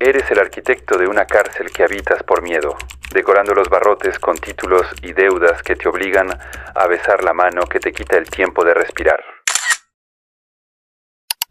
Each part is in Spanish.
Eres el arquitecto de una cárcel que habitas por miedo, decorando los barrotes con títulos y deudas que te obligan a besar la mano que te quita el tiempo de respirar.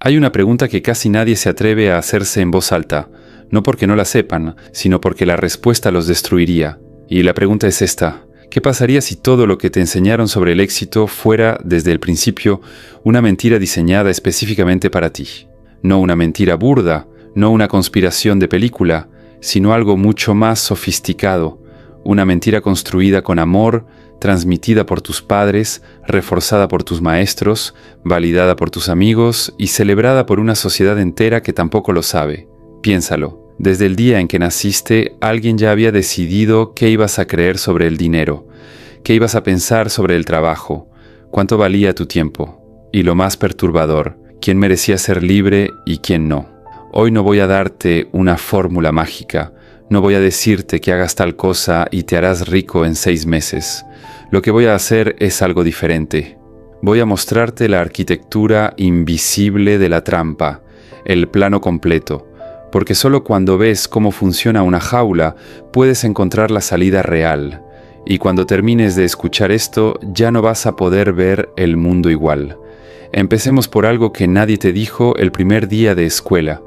Hay una pregunta que casi nadie se atreve a hacerse en voz alta, no porque no la sepan, sino porque la respuesta los destruiría. Y la pregunta es esta: ¿qué pasaría si todo lo que te enseñaron sobre el éxito fuera, desde el principio, una mentira diseñada específicamente para ti? No una mentira burda, no una conspiración de película, sino algo mucho más sofisticado, una mentira construida con amor, transmitida por tus padres, reforzada por tus maestros, validada por tus amigos y celebrada por una sociedad entera que tampoco lo sabe. Piénsalo, desde el día en que naciste, alguien ya había decidido qué ibas a creer sobre el dinero, qué ibas a pensar sobre el trabajo, cuánto valía tu tiempo, y lo más perturbador, quién merecía ser libre y quién no. Hoy no voy a darte una fórmula mágica, no voy a decirte que hagas tal cosa y te harás rico en 6 meses. Lo que voy a hacer es algo diferente. Voy a mostrarte la arquitectura invisible de la trampa, el plano completo, porque solo cuando ves cómo funciona una jaula puedes encontrar la salida real, y cuando termines de escuchar esto ya no vas a poder ver el mundo igual. Empecemos por algo que nadie te dijo el primer día de escuela.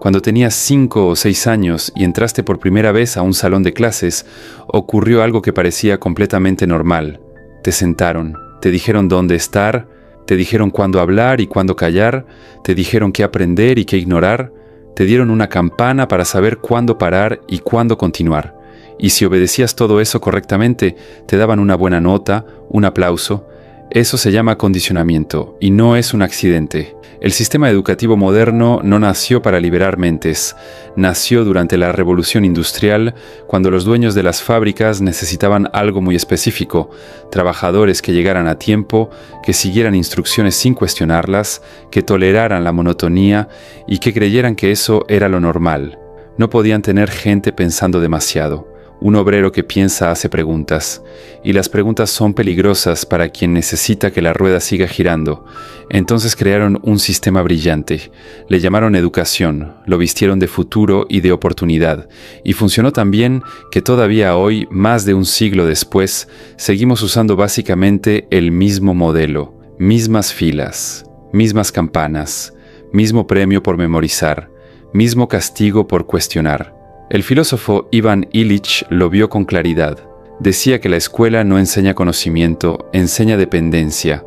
Cuando tenías 5 o 6 años y entraste por primera vez a un salón de clases, ocurrió algo que parecía completamente normal. Te sentaron, te dijeron dónde estar, te dijeron cuándo hablar y cuándo callar, te dijeron qué aprender y qué ignorar, te dieron una campana para saber cuándo parar y cuándo continuar. Y si obedecías todo eso correctamente, te daban una buena nota, un aplauso. Eso se llama condicionamiento y no es un accidente. El sistema educativo moderno no nació para liberar mentes. Nació durante la Revolución Industrial, cuando los dueños de las fábricas necesitaban algo muy específico: trabajadores que llegaran a tiempo, que siguieran instrucciones sin cuestionarlas, que toleraran la monotonía y que creyeran que eso era lo normal. No podían tener gente pensando demasiado. Un obrero que piensa hace preguntas, y las preguntas son peligrosas para quien necesita que la rueda siga girando. Entonces crearon un sistema brillante. Le llamaron educación, lo vistieron de futuro y de oportunidad, y funcionó tan bien que todavía hoy, más de un siglo después, seguimos usando básicamente el mismo modelo, mismas filas, mismas campanas, mismo premio por memorizar, mismo castigo por cuestionar. El filósofo Ivan Illich lo vio con claridad. Decía que la escuela no enseña conocimiento, enseña dependencia.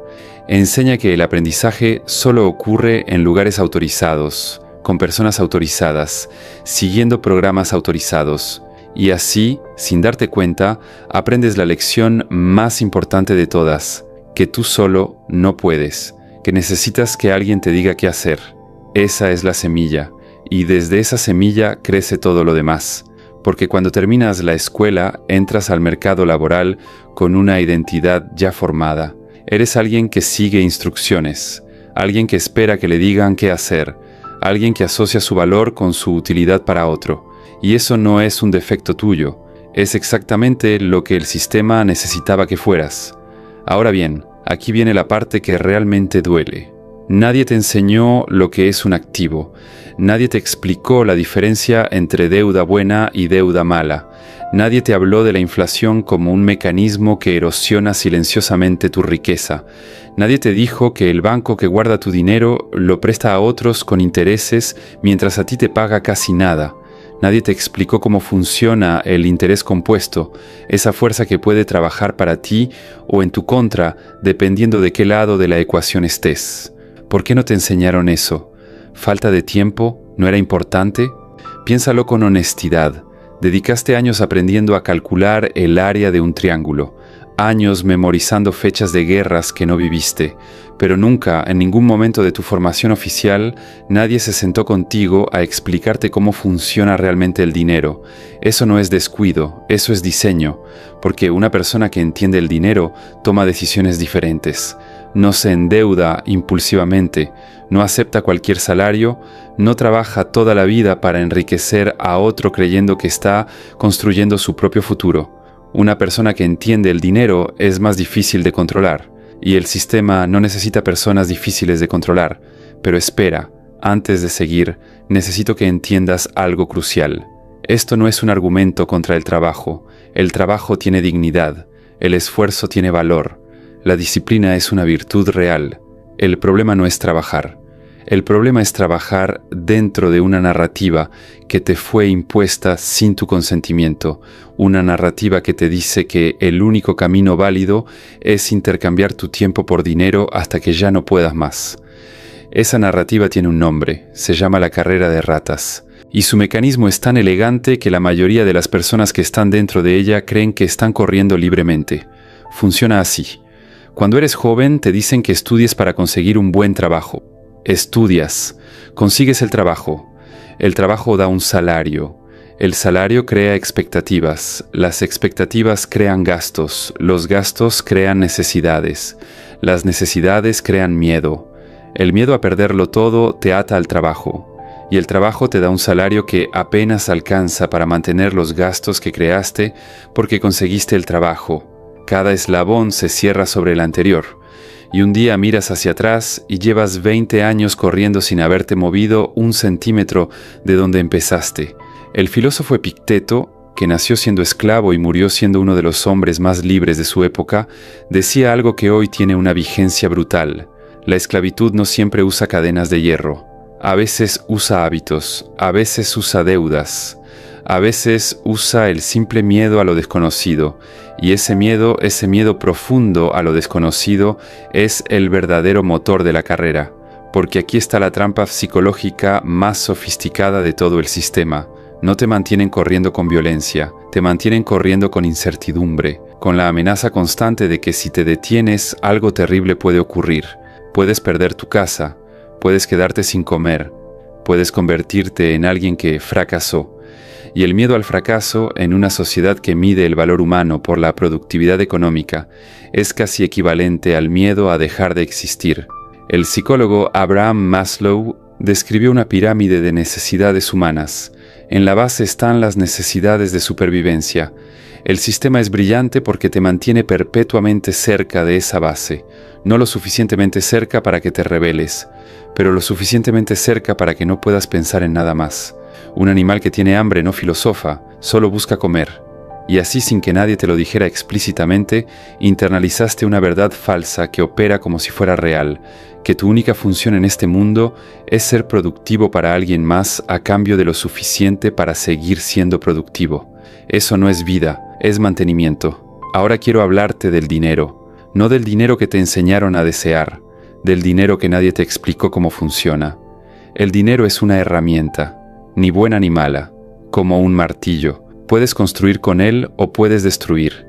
Enseña que el aprendizaje solo ocurre en lugares autorizados, con personas autorizadas, siguiendo programas autorizados. Y así, sin darte cuenta, aprendes la lección más importante de todas, que tú solo no puedes, que necesitas que alguien te diga qué hacer. Esa es la semilla. Y desde esa semilla crece todo lo demás, porque cuando terminas la escuela entras al mercado laboral con una identidad ya formada. Eres alguien que sigue instrucciones, alguien que espera que le digan qué hacer, alguien que asocia su valor con su utilidad para otro. Y eso no es un defecto tuyo, es exactamente lo que el sistema necesitaba que fueras. Ahora bien, aquí viene la parte que realmente duele. Nadie te enseñó lo que es un activo. Nadie te explicó la diferencia entre deuda buena y deuda mala. Nadie te habló de la inflación como un mecanismo que erosiona silenciosamente tu riqueza. Nadie te dijo que el banco que guarda tu dinero lo presta a otros con intereses mientras a ti te paga casi nada. Nadie te explicó cómo funciona el interés compuesto, esa fuerza que puede trabajar para ti o en tu contra, dependiendo de qué lado de la ecuación estés. ¿Por qué no te enseñaron eso? ¿Falta de tiempo? ¿No era importante? Piénsalo con honestidad. Dedicaste años aprendiendo a calcular el área de un triángulo, años memorizando fechas de guerras que no viviste, pero nunca, en ningún momento de tu formación oficial, nadie se sentó contigo a explicarte cómo funciona realmente el dinero. Eso no es descuido, eso es diseño, porque una persona que entiende el dinero toma decisiones diferentes. No se endeuda impulsivamente, no acepta cualquier salario, no trabaja toda la vida para enriquecer a otro creyendo que está construyendo su propio futuro. Una persona que entiende el dinero es más difícil de controlar, y el sistema no necesita personas difíciles de controlar, pero espera, Antes de seguir, necesito que entiendas algo crucial. Esto no es un argumento contra el trabajo. El trabajo tiene dignidad. El esfuerzo tiene valor. La disciplina es una virtud real. El problema no es trabajar. El problema es trabajar dentro de una narrativa que te fue impuesta sin tu consentimiento, una narrativa que te dice que el único camino válido es intercambiar tu tiempo por dinero hasta que ya no puedas más. Esa narrativa tiene un nombre, se llama la carrera de ratas, y su mecanismo es tan elegante que la mayoría de las personas que están dentro de ella creen que están corriendo libremente. Funciona así. Cuando eres joven te dicen que estudies para conseguir un buen trabajo. Estudias, consigues el trabajo da un salario, el salario crea expectativas, las expectativas crean gastos, los gastos crean necesidades, las necesidades crean miedo, el miedo a perderlo todo te ata al trabajo, y el trabajo te da un salario que apenas alcanza para mantener los gastos que creaste porque conseguiste el trabajo, cada eslabón se cierra sobre el anterior. Y un día miras hacia atrás y llevas 20 años corriendo sin haberte movido un centímetro de donde empezaste. El filósofo Epicteto, que nació siendo esclavo y murió siendo uno de los hombres más libres de su época, decía algo que hoy tiene una vigencia brutal. La esclavitud no siempre usa cadenas de hierro. A veces usa hábitos, a veces usa deudas, a veces usa el simple miedo a lo desconocido, y ese miedo profundo a lo desconocido, es el verdadero motor de la carrera, porque aquí está la trampa psicológica más sofisticada de todo el sistema. No te mantienen corriendo con violencia, te mantienen corriendo con incertidumbre, con la amenaza constante de que si te detienes algo terrible puede ocurrir. Puedes perder tu casa, puedes quedarte sin comer, puedes convertirte en alguien que fracasó. Y el miedo al fracaso en una sociedad que mide el valor humano por la productividad económica es casi equivalente al miedo a dejar de existir. El psicólogo Abraham Maslow describió una pirámide de necesidades humanas. En la base están las necesidades de supervivencia. El sistema es brillante porque te mantiene perpetuamente cerca de esa base, no lo suficientemente cerca para que te rebeles, pero lo suficientemente cerca para que no puedas pensar en nada más. Un animal que tiene hambre no filosofa, solo busca comer. Y así, sin que nadie te lo dijera explícitamente, internalizaste una verdad falsa que opera como si fuera real, que tu única función en este mundo es ser productivo para alguien más a cambio de lo suficiente para seguir siendo productivo. Eso no es vida, es mantenimiento. Ahora quiero hablarte del dinero, no del dinero que te enseñaron a desear, del dinero que nadie te explicó cómo funciona. El dinero es una herramienta, ni buena ni mala, como un martillo. Puedes construir con él o puedes destruir.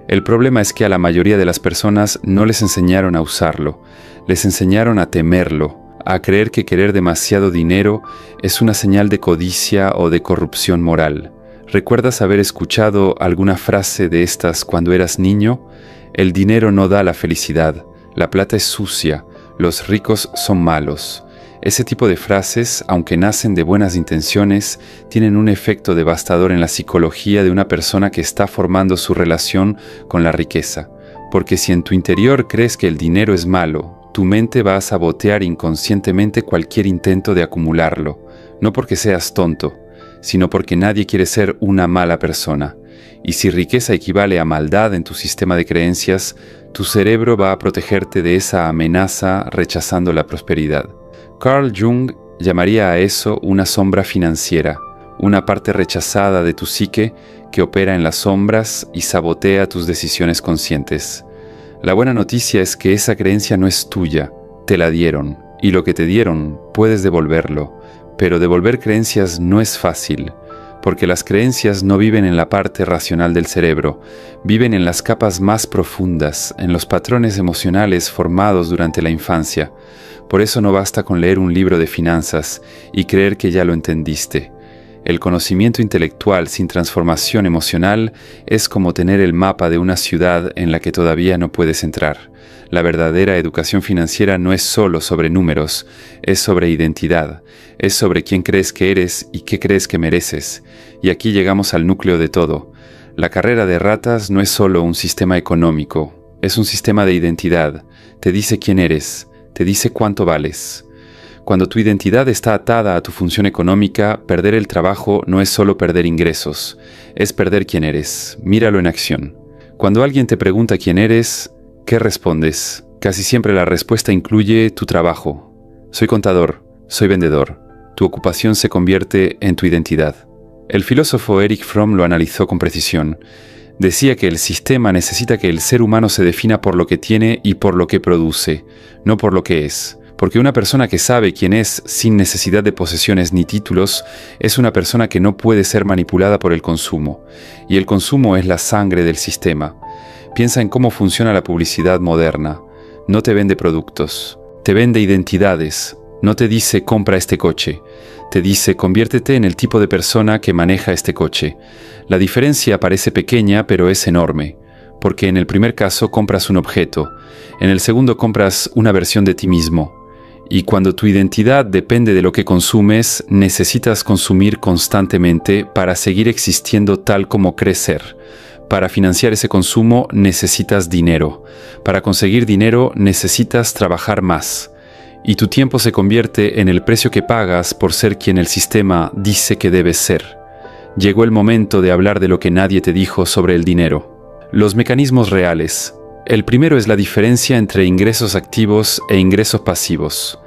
El problema es que a la mayoría de las personas no les enseñaron a usarlo, les enseñaron a temerlo, a creer que querer demasiado dinero es una señal de codicia o de corrupción moral. ¿Recuerdas haber escuchado alguna frase de estas cuando eras niño? El dinero no da la felicidad, la plata es sucia, los ricos son malos. Ese tipo de frases, aunque nacen de buenas intenciones, tienen un efecto devastador en la psicología de una persona que está formando su relación con la riqueza. Porque si en tu interior crees que el dinero es malo, tu mente va a sabotear inconscientemente cualquier intento de acumularlo, no porque seas tonto, sino porque nadie quiere ser una mala persona. Y si riqueza equivale a maldad en tu sistema de creencias, tu cerebro va a protegerte de esa amenaza rechazando la prosperidad. Carl Jung llamaría a eso una sombra financiera, una parte rechazada de tu psique que opera en las sombras y sabotea tus decisiones conscientes. La buena noticia es que esa creencia no es tuya, te la dieron, y lo que te dieron puedes devolverlo, pero devolver creencias no es fácil, porque las creencias no viven en la parte racional del cerebro, viven en las capas más profundas, en los patrones emocionales formados durante la infancia. Por eso no basta con leer un libro de finanzas y creer que ya lo entendiste. El conocimiento intelectual sin transformación emocional es como tener el mapa de una ciudad en la que todavía no puedes entrar. La verdadera educación financiera no es solo sobre números, es sobre identidad, es sobre quién crees que eres y qué crees que mereces. Y aquí llegamos al núcleo de todo. La carrera de ratas no es solo un sistema económico, es un sistema de identidad. Te dice quién eres, te dice cuánto vales. Cuando tu identidad está atada a tu función económica, perder el trabajo no es solo perder ingresos, es perder quién eres. Míralo en acción. Cuando alguien te pregunta quién eres, ¿qué respondes? Casi siempre la respuesta incluye tu trabajo. Soy contador, soy vendedor. Tu ocupación se convierte en tu identidad. El filósofo Erich Fromm lo analizó con precisión. Decía que el sistema necesita que el ser humano se defina por lo que tiene y por lo que produce, no por lo que es. Porque una persona que sabe quién es sin necesidad de posesiones ni títulos es una persona que no puede ser manipulada por el consumo. Y el consumo es la sangre del sistema. Piensa en cómo funciona la publicidad moderna. No te vende productos, te vende identidades. No te dice compra este coche, te dice conviértete en el tipo de persona que maneja este coche. La diferencia parece pequeña, pero es enorme, porque en el primer caso compras un objeto, en el segundo compras una versión de ti mismo. Y cuando tu identidad depende de lo que consumes, necesitas consumir constantemente para seguir existiendo tal como crees ser. Para financiar ese consumo necesitas dinero. Para conseguir dinero necesitas trabajar más. Y tu tiempo se convierte en el precio que pagas por ser quien el sistema dice que debes ser. Llegó el momento de hablar de lo que nadie te dijo sobre el dinero. Los mecanismos reales. El primero es la diferencia entre ingresos activos e ingresos pasivos.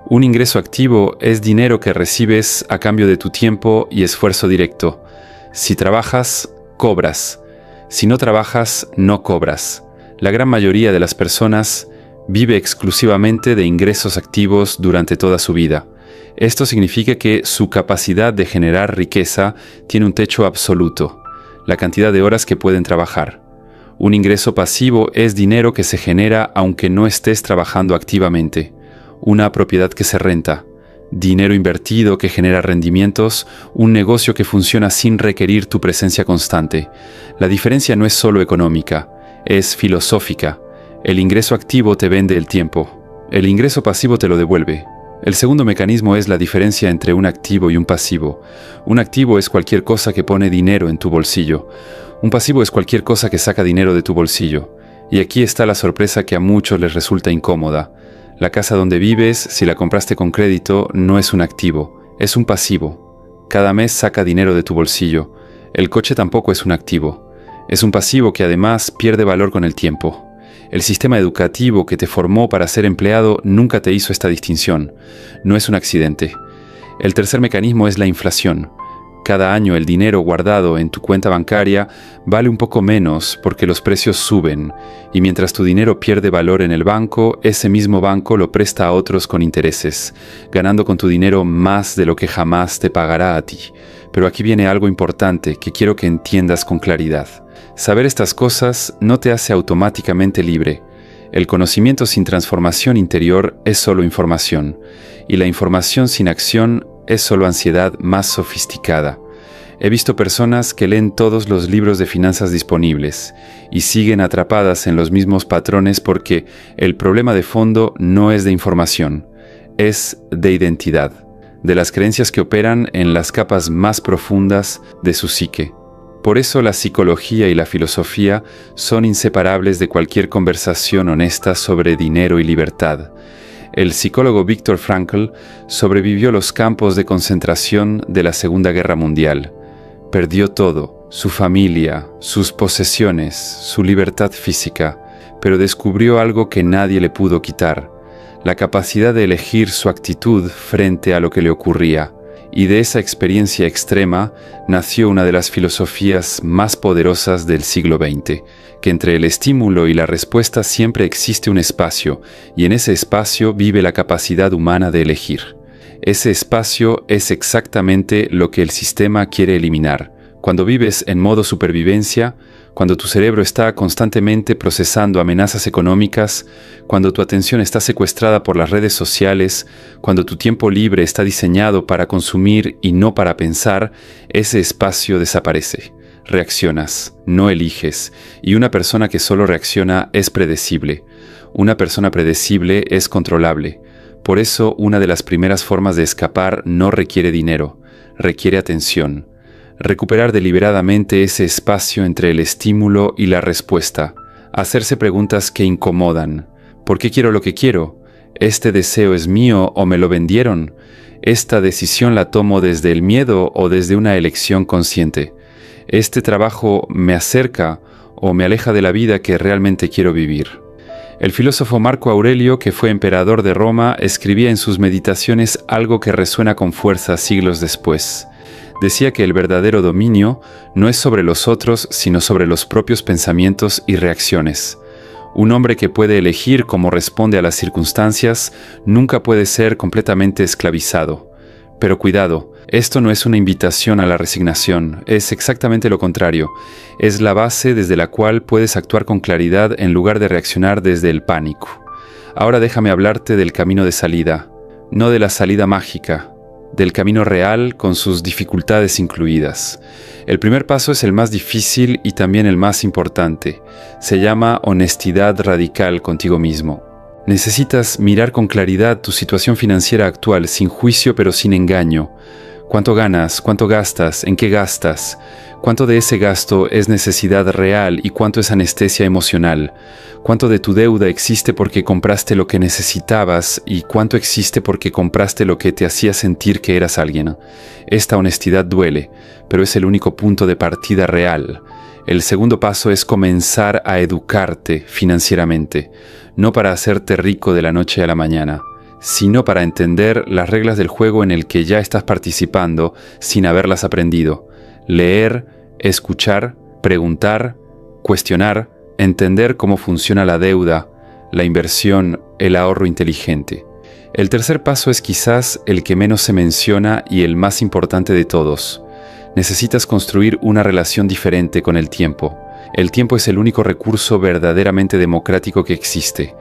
Un ingreso activo es dinero que recibes a cambio de tu tiempo y esfuerzo directo. Si trabajas, cobras. Si no trabajas, no cobras. La gran mayoría de las personas vive exclusivamente de ingresos activos durante toda su vida. Esto significa que su capacidad de generar riqueza tiene un techo absoluto, la cantidad de horas que pueden trabajar. Un ingreso pasivo es dinero que se genera aunque no estés trabajando activamente. Una propiedad que se renta, dinero invertido que genera rendimientos, un negocio que funciona sin requerir tu presencia constante. La diferencia no es solo económica, es filosófica. El ingreso activo te vende el tiempo. El ingreso pasivo te lo devuelve. El segundo mecanismo es la diferencia entre un activo y un pasivo. Un activo es cualquier cosa que pone dinero en tu bolsillo. Un pasivo es cualquier cosa que saca dinero de tu bolsillo. Y aquí está la sorpresa que a muchos les resulta incómoda. La casa donde vives, si la compraste con crédito, no es un activo, es un pasivo. Cada mes saca dinero de tu bolsillo. El coche tampoco es un activo. Es un pasivo que además pierde valor con el tiempo. El sistema educativo que te formó para ser empleado nunca te hizo esta distinción. No es un accidente. El tercer mecanismo es la inflación. Cada año el dinero guardado en tu cuenta bancaria vale un poco menos porque los precios suben, y mientras tu dinero pierde valor en el banco, ese mismo banco lo presta a otros con intereses, ganando con tu dinero más de lo que jamás te pagará a ti. Pero aquí viene algo importante que quiero que entiendas con claridad. Saber estas cosas no te hace automáticamente libre. El conocimiento sin transformación interior es solo información, y la información sin acción es solo ansiedad más sofisticada. He visto personas que leen todos los libros de finanzas disponibles y siguen atrapadas en los mismos patrones porque el problema de fondo no es de información, es de identidad, de las creencias que operan en las capas más profundas de su psique. Por eso la psicología y la filosofía son inseparables de cualquier conversación honesta sobre dinero y libertad. El psicólogo Viktor Frankl sobrevivió los campos de concentración de la Segunda Guerra Mundial. Perdió todo, su familia, sus posesiones, su libertad física, pero descubrió algo que nadie le pudo quitar, la capacidad de elegir su actitud frente a lo que le ocurría. Y de esa experiencia extrema nació una de las filosofías más poderosas del siglo XX, que entre el estímulo y la respuesta siempre existe un espacio, y en ese espacio vive la capacidad humana de elegir. Ese espacio es exactamente lo que el sistema quiere eliminar. Cuando vives en modo supervivencia, cuando tu cerebro está constantemente procesando amenazas económicas, cuando tu atención está secuestrada por las redes sociales, cuando tu tiempo libre está diseñado para consumir y no para pensar, ese espacio desaparece. Reaccionas, no eliges, y una persona que solo reacciona es predecible. Una persona predecible es controlable. Por eso, una de las primeras formas de escapar no requiere dinero, requiere atención. Recuperar deliberadamente ese espacio entre el estímulo y la respuesta. Hacerse preguntas que incomodan. ¿Por qué quiero lo que quiero? ¿Este deseo es mío o me lo vendieron? ¿Esta decisión la tomo desde el miedo o desde una elección consciente? ¿Este trabajo me acerca o me aleja de la vida que realmente quiero vivir? El filósofo Marco Aurelio, que fue emperador de Roma, escribía en sus meditaciones algo que resuena con fuerza siglos después. Decía que el verdadero dominio no es sobre los otros, sino sobre los propios pensamientos y reacciones. Un hombre que puede elegir cómo responde a las circunstancias nunca puede ser completamente esclavizado. Pero cuidado, esto no es una invitación a la resignación, es exactamente lo contrario. Es la base desde la cual puedes actuar con claridad en lugar de reaccionar desde el pánico. Ahora déjame hablarte del camino de salida, no de la salida mágica, del camino real con sus dificultades incluidas. El primer paso es el más difícil y también el más importante. Se llama honestidad radical contigo mismo. Necesitas mirar con claridad tu situación financiera actual, sin juicio pero sin engaño. ¿Cuánto ganas? ¿Cuánto gastas? ¿En qué gastas? ¿Cuánto de ese gasto es necesidad real y cuánto es anestesia emocional? ¿Cuánto de tu deuda existe porque compraste lo que necesitabas y cuánto existe porque compraste lo que te hacía sentir que eras alguien? Esta honestidad duele, pero es el único punto de partida real. El segundo paso es comenzar a educarte financieramente, no para hacerte rico de la noche a la mañana, sino para entender las reglas del juego en el que ya estás participando sin haberlas aprendido. Leer, escuchar, preguntar, cuestionar, entender cómo funciona la deuda, la inversión, el ahorro inteligente. El tercer paso es quizás el que menos se menciona y el más importante de todos. Necesitas construir una relación diferente con el tiempo. El tiempo es el único recurso verdaderamente democrático que existe.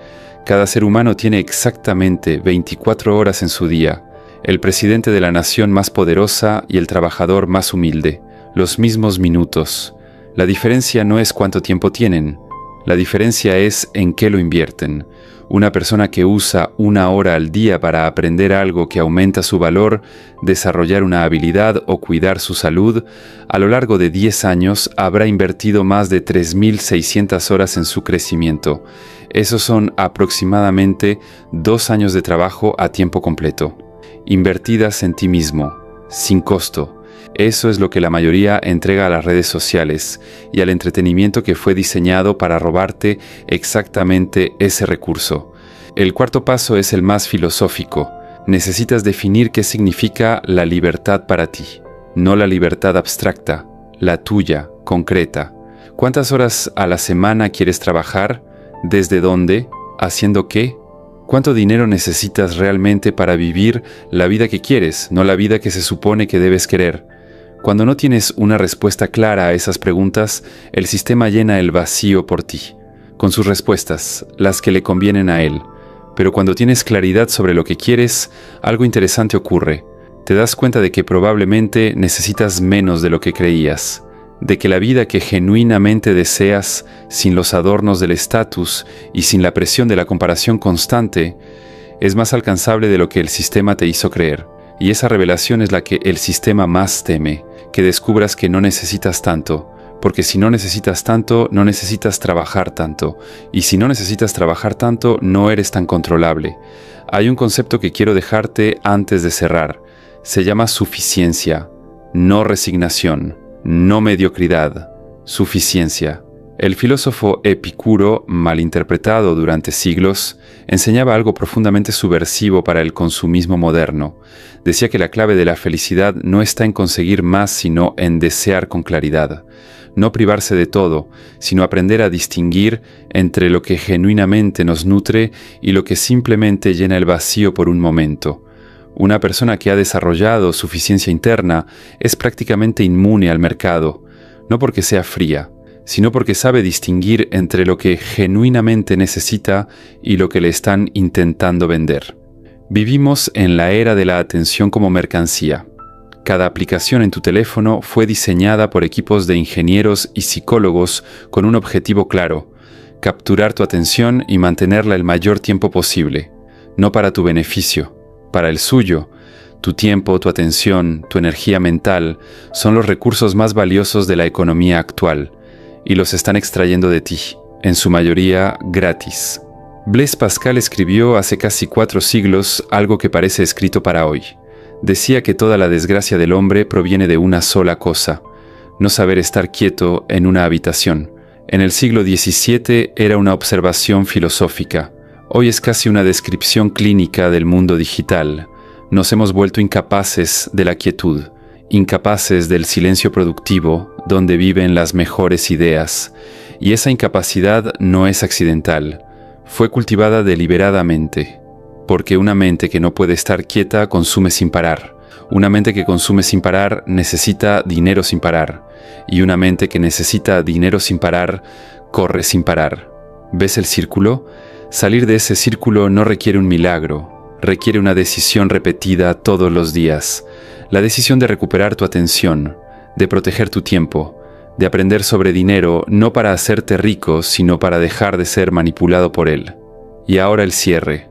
Cada ser humano tiene exactamente 24 horas en su día. El presidente de la nación más poderosa y el trabajador más humilde. Los mismos minutos. La diferencia no es cuánto tiempo tienen. La diferencia es en qué lo invierten. Una persona que usa 1 hora al día para aprender algo que aumenta su valor, desarrollar una habilidad o cuidar su salud, a lo largo de 10 años habrá invertido más de 3.600 horas en su crecimiento. Esos son aproximadamente 2 años de trabajo a tiempo completo, invertidas en ti mismo, sin costo. Eso es lo que la mayoría entrega a las redes sociales y al entretenimiento que fue diseñado para robarte exactamente ese recurso. El cuarto paso es el más filosófico. Necesitas definir qué significa la libertad para ti, no la libertad abstracta, la tuya, concreta. ¿Cuántas horas a la semana quieres trabajar? ¿Desde dónde? ¿Haciendo qué? ¿Cuánto dinero necesitas realmente para vivir la vida que quieres, no la vida que se supone que debes querer? Cuando no tienes una respuesta clara a esas preguntas, el sistema llena el vacío por ti, con sus respuestas, las que le convienen a él. Pero cuando tienes claridad sobre lo que quieres, algo interesante ocurre. Te das cuenta de que probablemente necesitas menos de lo que creías, de que la vida que genuinamente deseas, sin los adornos del estatus y sin la presión de la comparación constante, es más alcanzable de lo que el sistema te hizo creer. Y esa revelación es la que el sistema más teme, que descubras que no necesitas tanto, porque si no necesitas tanto, no necesitas trabajar tanto, y si no necesitas trabajar tanto, no eres tan controlable. Hay un concepto que quiero dejarte antes de cerrar. Se llama suficiencia, no resignación, no mediocridad, suficiencia. El filósofo Epicuro, malinterpretado durante siglos, enseñaba algo profundamente subversivo para el consumismo moderno. Decía que la clave de la felicidad no está en conseguir más, sino en desear con claridad. No privarse de todo, sino aprender a distinguir entre lo que genuinamente nos nutre y lo que simplemente llena el vacío por un momento. Una persona que ha desarrollado suficiencia interna es prácticamente inmune al mercado, no porque sea fría, sino porque sabe distinguir entre lo que genuinamente necesita y lo que le están intentando vender. Vivimos en la era de la atención como mercancía. Cada aplicación en tu teléfono fue diseñada por equipos de ingenieros y psicólogos con un objetivo claro: capturar tu atención y mantenerla el mayor tiempo posible, no para tu beneficio, para el suyo. Tu tiempo, tu atención, tu energía mental son los recursos más valiosos de la economía actual, y los están extrayendo de ti, en su mayoría gratis. Blaise Pascal escribió hace casi 4 siglos algo que parece escrito para hoy. Decía que toda la desgracia del hombre proviene de una sola cosa: no saber estar quieto en una habitación. En el siglo XVII era una observación filosófica. Hoy es casi una descripción clínica del mundo digital. Nos hemos vuelto incapaces de la quietud, incapaces del silencio productivo, donde viven las mejores ideas. Y esa incapacidad no es accidental. Fue cultivada deliberadamente, porque una mente que no puede estar quieta consume sin parar. Una mente que consume sin parar necesita dinero sin parar. Y una mente que necesita dinero sin parar, corre sin parar. ¿Ves el círculo? Salir de ese círculo no requiere un milagro, requiere una decisión repetida todos los días. La decisión de recuperar tu atención, de proteger tu tiempo, de aprender sobre dinero no para hacerte rico, sino para dejar de ser manipulado por él. Y ahora el cierre,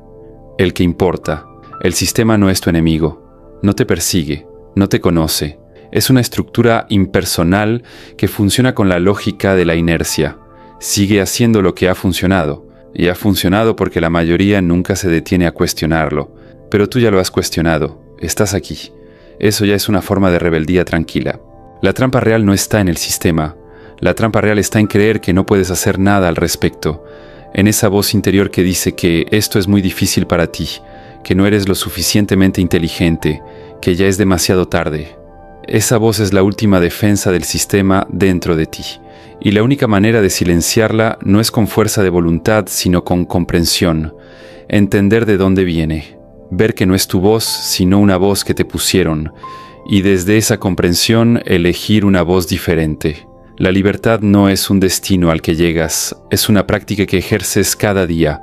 el que importa. El sistema no es tu enemigo, no te persigue, no te conoce. Es una estructura impersonal que funciona con la lógica de la inercia. Sigue haciendo lo que ha funcionado. Y ha funcionado porque la mayoría nunca se detiene a cuestionarlo. Pero tú ya lo has cuestionado. Estás aquí. Eso ya es una forma de rebeldía tranquila. La trampa real no está en el sistema. La trampa real está en creer que no puedes hacer nada al respecto. En esa voz interior que dice que esto es muy difícil para ti, que no eres lo suficientemente inteligente, que ya es demasiado tarde. Esa voz es la última defensa del sistema dentro de ti. Y la única manera de silenciarla no es con fuerza de voluntad, sino con comprensión. Entender de dónde viene. Ver que no es tu voz, sino una voz que te pusieron. Y desde esa comprensión elegir una voz diferente. La libertad no es un destino al que llegas, es una práctica que ejerces cada día,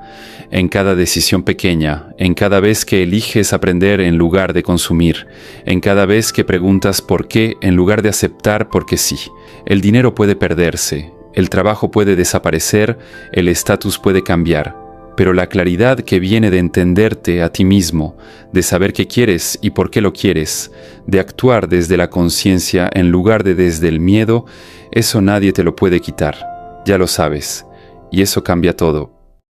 en cada decisión pequeña, en cada vez que eliges aprender en lugar de consumir, en cada vez que preguntas por qué en lugar de aceptar porque sí. El dinero puede perderse, el trabajo puede desaparecer, el estatus puede cambiar, pero la claridad que viene de entenderte a ti mismo, de saber qué quieres y por qué lo quieres, de actuar desde la conciencia en lugar de desde el miedo, eso nadie te lo puede quitar, ya lo sabes, y eso cambia todo.